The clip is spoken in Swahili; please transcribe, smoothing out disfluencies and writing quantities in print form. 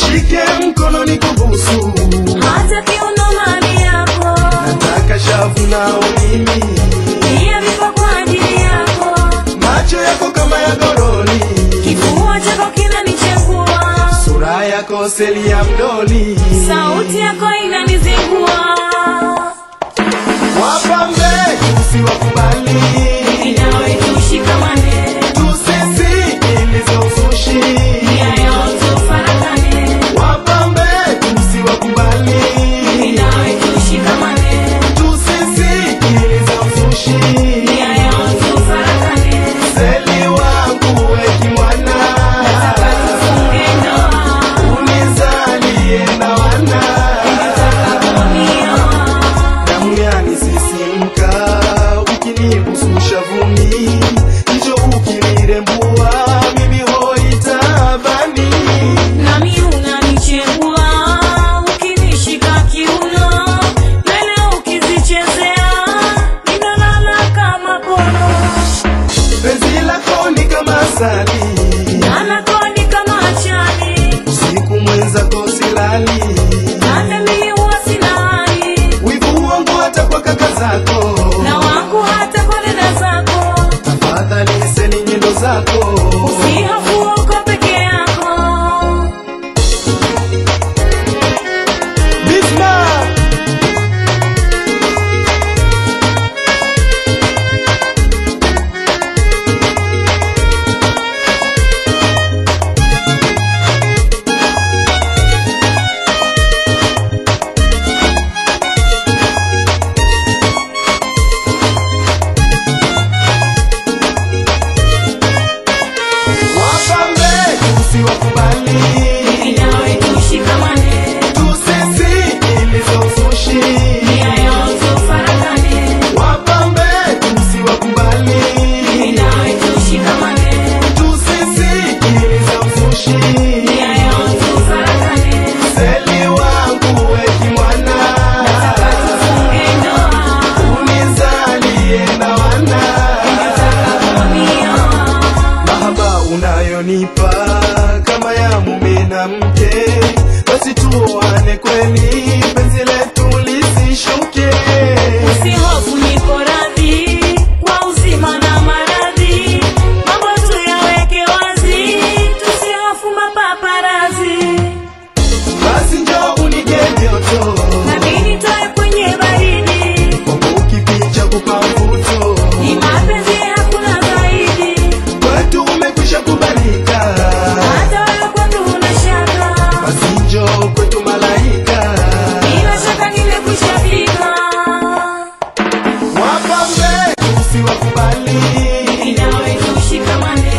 nishike mkono nikubusu, hata kiuno mali yako, nataka shavu nao mimi, pia vipo kwa ajili yako. Macho yako kama ya goroli, kifua chako kinanichengua, sura yako seli ya mdoli, sauti yako inanizingua. Wapambe usiwakubali, inawe tushikamane, tusisi ilizo uzushi, nia yote ufarakane. Wapambe usiwakubali, inawe tushikamane, tusisi ilizo uzushi, nia yote ufarakane. seli wangu weki mwana, nataka tufunge ndoa, unizalie na wana, damu yanisisimka ukinibususha vumi, njo ukinirembua mimi hoi tabani, nami unanichengua, ukinishika kiuno, mbele ukizichezea, ninalala kama kono. penzi lako ni kama asali, Anakoni kama achani, usiku mwenzako silali, hata mimi huwa sina hali, wivu wangu hata kwa kaka zako, na wangu hata kwa dada zako. tafadhali seni nyendo zako, Usihofu uko peke yako. Bisma wapambe usiwakubali, Inawe tushikamane, tusisi ilizo uzushi, nia yote ufarakane. wapambe usiwakubali, Inawe tushikamane, tusisi ilizo uzushi, nia yote ufarakane. seli wangu weki mwana, nataka tufunge ndoa, unizalie na wana, kunioa. mahaba unayonipa kama ya mume na mke, basi tuoane kweli, penzi letu lisishuke, Usihofu niko radhi, kwa uzima na maradhi, mambo tuyaweke wazi, tusihofu mapaparazi. basi njoo unige joto, Nami nitoe kwenye baridi, ukipicha kupa mvuto, ni mapenzi hakuna zaidi, kwetu umekwisha kubalika, hata wewe kwangu huna shaka, basi njoo kwetu malaika, bila shaka nimekwisha fika. wapambe usiwakubali, Inawe tushikamane,